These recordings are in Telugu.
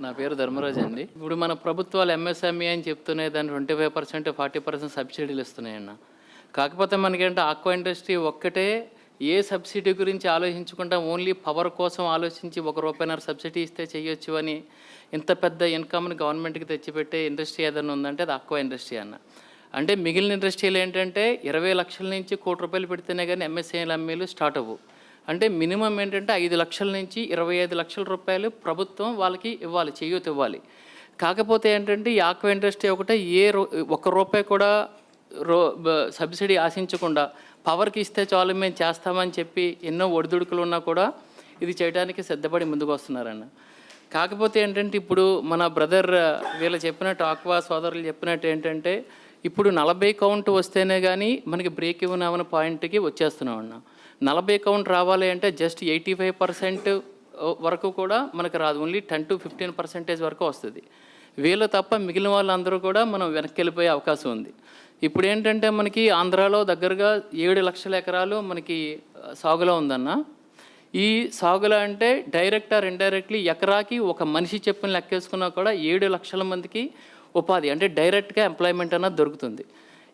నా పేరు ధర్మరాజ్ అండి. ఇప్పుడు మన ప్రభుత్వాలు ఎంఎస్ఎంఈ అని చెప్తున్నాయి, దాన్ని 25%, 40% సబ్సిడీలు ఇస్తున్నాయన్న. కాకపోతే మనకేంటే ఆక్వా ఇండస్ట్రీ ఒక్కటే ఏ సబ్సిడీ గురించి ఆలోచించకుండా ఓన్లీ పవర్ కోసం ఆలోచించి ₹1 సబ్సిడీ ఇస్తే చేయొచ్చు అని ఇంత పెద్ద ఇన్కమ్ని గవర్నమెంట్కి తెచ్చిపెట్టే ఇండస్ట్రీ ఏదైనా ఉందంటే అది ఆక్వా ఇండస్ట్రీ అన్న. అంటే మిగిలిన ఇండస్ట్రీలు ఏంటంటే 20 లక్షల నుంచి ₹1 పెడితేనే కానీ ఎంఎస్ఎంఈలు స్టార్ట్ అవ్వు. అంటే మినిమం ఏంటంటే 5 లక్షల నుంచి 25 లక్షల రూపాయలు ప్రభుత్వం వాళ్ళకి ఇవ్వాలి, చేయూత ఇవ్వాలి. కాకపోతే ఏంటంటే ఈ ఆక్వా ఇండస్ట్రీ ఒకటే ₹1 కూడా సబ్సిడీ ఆశించకుండా పవర్కి ఇస్తే చాలు మేము చేస్తామని చెప్పి ఎన్నో ఒడిదుడుకులు ఉన్నా కూడా ఇది చేయడానికి సిద్ధపడి ముందుకు వస్తున్నారన్న. కాకపోతే ఏంటంటే ఇప్పుడు మన బ్రదర్ వీళ్ళు చెప్పినట్టు ఆక్వా సోదరులు చెప్పినట్టు ఏంటంటే ఇప్పుడు 40 కౌంట్ వస్తేనే కానీ మనకి బ్రేక్ ఇవ్వన్ అవ్వని పాయింట్కి వచ్చేస్తున్నాం అన్న. 40 కౌంట్ రావాలి అంటే జస్ట్ 85% వరకు కూడా మనకు రాదు, ఓన్లీ 10 to 15% వరకు వస్తుంది. వీళ్ళు తప్ప మిగిలిన వాళ్ళందరూ కూడా మనం వెనక్కి వెళ్ళిపోయే అవకాశం ఉంది. ఇప్పుడు ఏంటంటే మనకి ఆంధ్రాలో దగ్గరగా 7 లక్షల ఎకరాలు మనకి సాగులో ఉందన్న. ఈ సాగులో అంటే డైరెక్ట్ ఆర్ ఇండైరెక్ట్లీ ఎకరాకి ఒక మనిషి చెప్పిన లెక్కేసుకున్నా కూడా 7 లక్షల మందికి ఉపాధి అంటే డైరెక్ట్గా ఎంప్లాయ్మెంట్ అన్నది దొరుకుతుంది.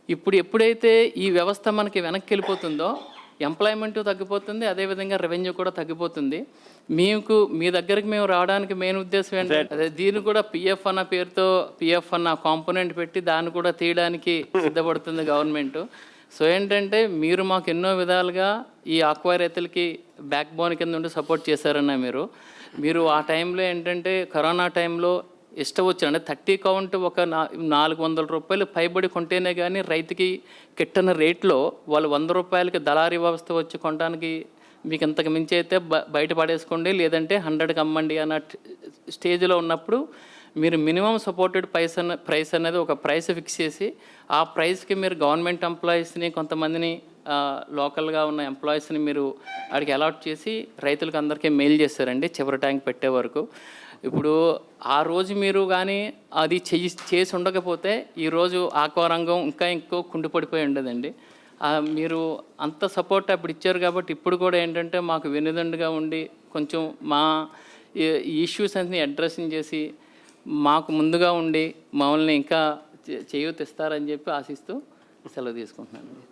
ఇప్పుడు ఎప్పుడైతే ఈ వ్యవస్థ మనకి వెనక్కి వెళ్ళిపోతుందో ఎంప్లాయ్మెంట్ తగ్గిపోతుంది, అదేవిధంగా రెవెన్యూ కూడా తగ్గిపోతుంది. మీ దగ్గరికి మేము రావడానికి మెయిన్ ఉద్దేశం ఏంటంటే అదే దీన్ని కూడా పిఎఫ్ అన్న పేరుతో పిఎఫ్ అన్న కాంపోనెంట్ పెట్టి దాన్ని కూడా తీయడానికి సిద్ధపడుతుంది గవర్నమెంట్. సో ఏంటంటే మీరు మాకు ఎన్నో విధాలుగా ఈ ఆక్వా రైతులకి బ్యాక్ బోన్ కింద ఉండి సపోర్ట్ చేశారన్న. మీరు ఆ టైంలో ఏంటంటే కరోనా టైంలో ఇష్టం వచ్చారు అంటే 30 కౌంట్ ఒక ₹400 పైబడి కొంటేనే కానీ రైతుకి కిట్టన రేట్లో వాళ్ళు ₹100 దళారీ వ్యవస్థ వచ్చి కొనడానికి మీకు ఇంతకు మించి అయితే బయట పడేసుకోండి, లేదంటే 100కి అమ్మండి అన్న స్టేజ్లో ఉన్నప్పుడు మీరు మినిమం సపోర్టెడ్ ప్రైస్ అనేది ఒక ప్రైస్ ఫిక్స్ చేసి ఆ ప్రైస్కి మీరు గవర్నమెంట్ ఎంప్లాయీస్ని కొంతమందిని లోకల్గా ఉన్న ఎంప్లాయీస్ని మీరు అడిగి అలాట్ చేసి రైతులకు అందరికీ మెయిల్ చేశారండి చివరి ట్యాంక్ పెట్టే వరకు. ఇప్పుడు ఆ రోజు మీరు కానీ అది చేసి ఉండకపోతే ఈరోజు ఆక్వా రంగం ఇంకో కుండిపడిపోయి ఉండదండి. మీరు అంత సపోర్ట్ అప్పుడు ఇచ్చారు కాబట్టి ఇప్పుడు కూడా ఏంటంటే మాకు వెన్నుదండుగా ఉండి కొంచెం మా ఇష్యూస్ అన్ని అడ్రస్సింగ్ చేసి మాకు ముందుగా ఉండి మమ్మల్ని ఇంకా చేయూత ఇస్తారని చెప్పి ఆశిస్తూ సెలవు తీసుకుంటున్నాను.